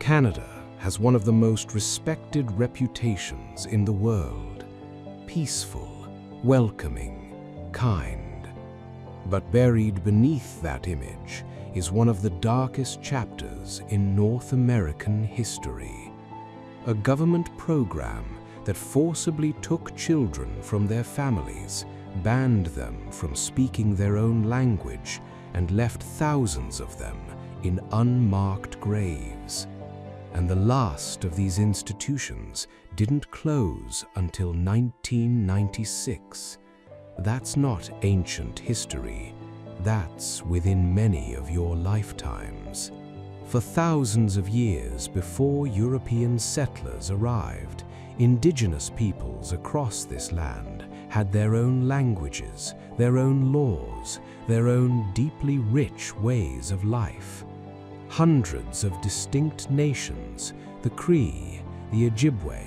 Canada has one of the most respected reputations in the world: peaceful, welcoming, kind. But buried beneath that image is one of the darkest chapters in North American history. A government program that forcibly took children from their families, banned them from speaking their own language, and left thousands of them in unmarked graves. And the last of these institutions didn't close until 1996. That's not ancient history. That's within many of your lifetimes. For thousands of years before European settlers arrived, Indigenous peoples across this land had their own languages, their own laws, their own deeply rich ways of life. Hundreds of distinct nations, the Cree, the Ojibwe,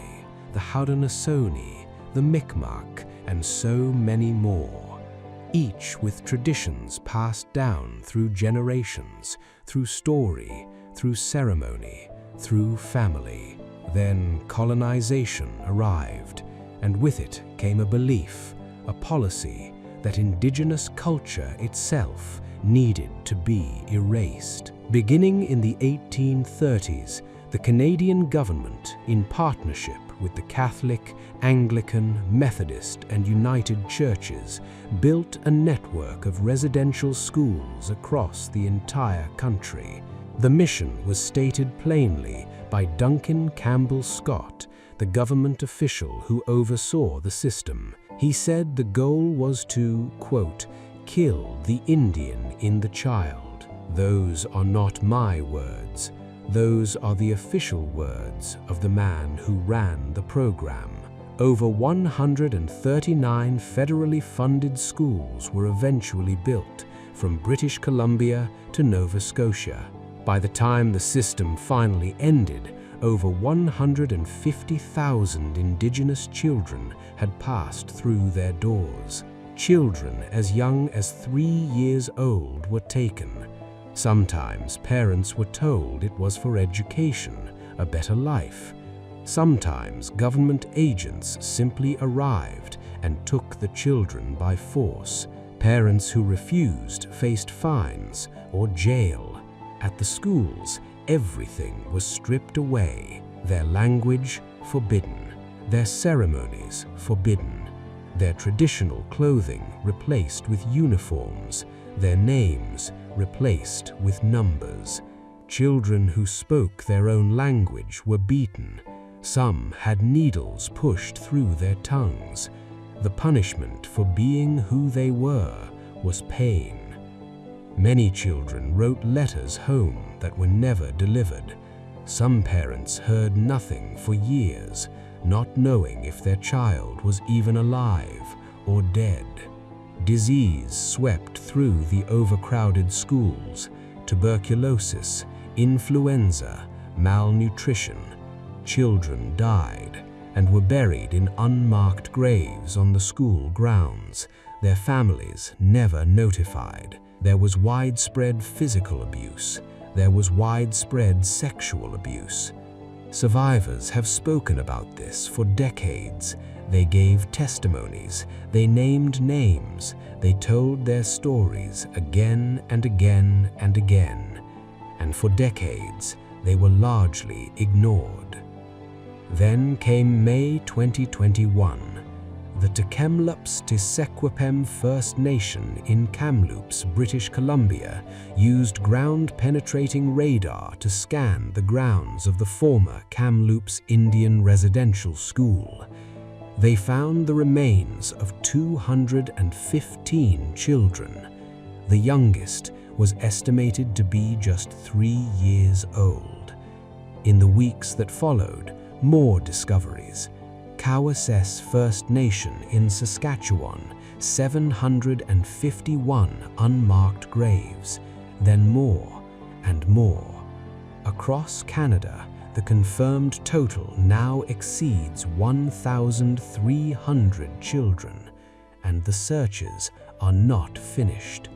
the Haudenosaunee, the Mi'kmaq, and so many more, each with traditions passed down through generations, through story, through ceremony, through family. Then colonization arrived, and with it came a belief, a policy, that Indigenous culture itself needed to be erased. Beginning in the 1830s, the Canadian government, in partnership with the Catholic, Anglican, Methodist, and United Churches, built a network of residential schools across the entire country. The mission was stated plainly by Duncan Campbell Scott, the government official who oversaw the system. He said the goal was to, quote, "kill the Indian in the child." Those are not my words. Those are the official words of the man who ran the program. Over 139 federally funded schools were eventually built, from British Columbia to Nova Scotia. By the time the system finally ended, over 150,000 Indigenous children had passed through their doors. Children as young as 3 years old were taken. Sometimes parents were told it was for education, a better life. Sometimes government agents simply arrived and took the children by force. Parents who refused faced fines or jail. At the schools, everything was stripped away. Their language forbidden, their ceremonies forbidden, their traditional clothing replaced with uniforms, their names replaced with numbers. Children who spoke their own language were beaten. Some had needles pushed through their tongues. The punishment for being who they were was pain. Many children wrote letters home that were never delivered. Some parents heard nothing for years, not knowing if their child was even alive or dead. Disease swept through the overcrowded schools: tuberculosis, influenza, malnutrition. Children died and were buried in unmarked graves on the school grounds, their families never notified. There was widespread physical abuse. There was widespread sexual abuse. Survivors have spoken about this for decades. They gave testimonies, they named names, they told their stories again and again and again. And for decades, they were largely ignored. Then came May 2021. The Kamloops First Nation in Kamloops, British Columbia, used ground-penetrating radar to scan the grounds of the former Kamloops Indian Residential School. They found the remains of 215 children. The youngest was estimated to be just 3 years old. In the weeks that followed, more discoveries. Kamloops First Nation in Saskatchewan, 751 unmarked graves, then more and more. Across Canada, the confirmed total now exceeds 1,300 children, and the searches are not finished.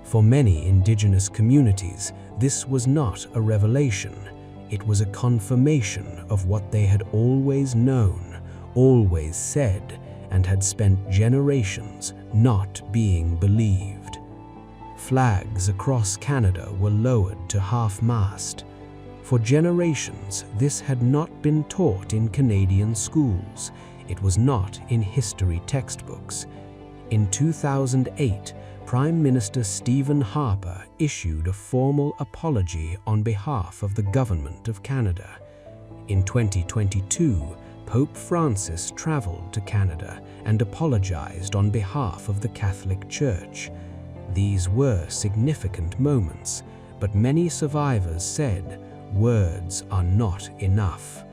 For many Indigenous communities, this was not a revelation. It was a confirmation of what they had always known, always said, and had spent generations not being believed. Flags across Canada were lowered to half-mast. For generations, this had not been taught in Canadian schools. It was not in history textbooks. In 2008, Prime Minister Stephen Harper issued a formal apology on behalf of the Government of Canada. In 2022, Pope Francis traveled to Canada and apologized on behalf of the Catholic Church. These were significant moments, but many survivors said, "Words are not enough."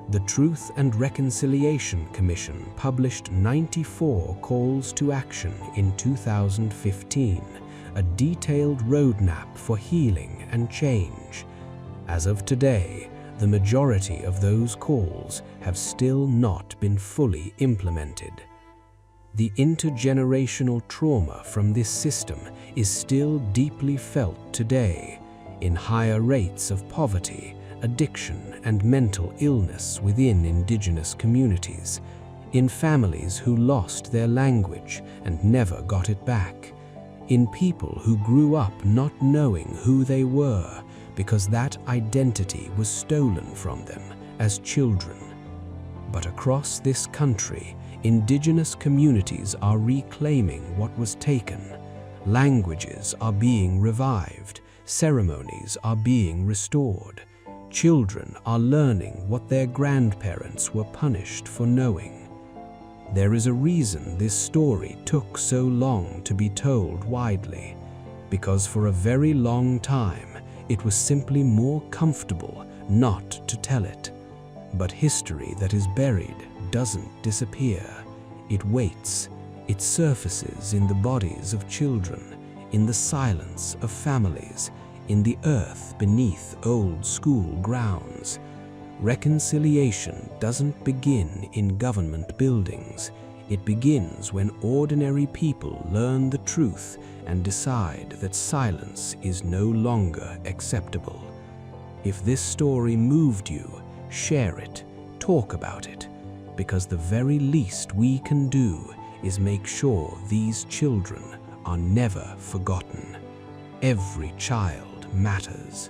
The Truth and Reconciliation Commission published 94 calls to action in 2015, a detailed roadmap for healing and change. As of today, the majority of those calls have still not been fully implemented. The intergenerational trauma from this system is still deeply felt today, in higher rates of poverty, addiction, and mental illness within Indigenous communities, in families who lost their language and never got it back, in people who grew up not knowing who they were because that identity was stolen from them as children. But across this country, Indigenous communities are reclaiming what was taken. Languages are being revived, ceremonies are being restored. Children are learning what their grandparents were punished for knowing. There is a reason this story took so long to be told widely, because for a very long time it was simply more comfortable not to tell it. But history that is buried doesn't disappear. It waits. It surfaces in the bodies of children, in the silence of families, in the earth beneath old school grounds. Reconciliation doesn't begin in government buildings. It begins when ordinary people learn the truth and decide that silence is no longer acceptable. If this story moved you, share it, talk about it, because the very least we can do is make sure these children are never forgotten. Every child matters.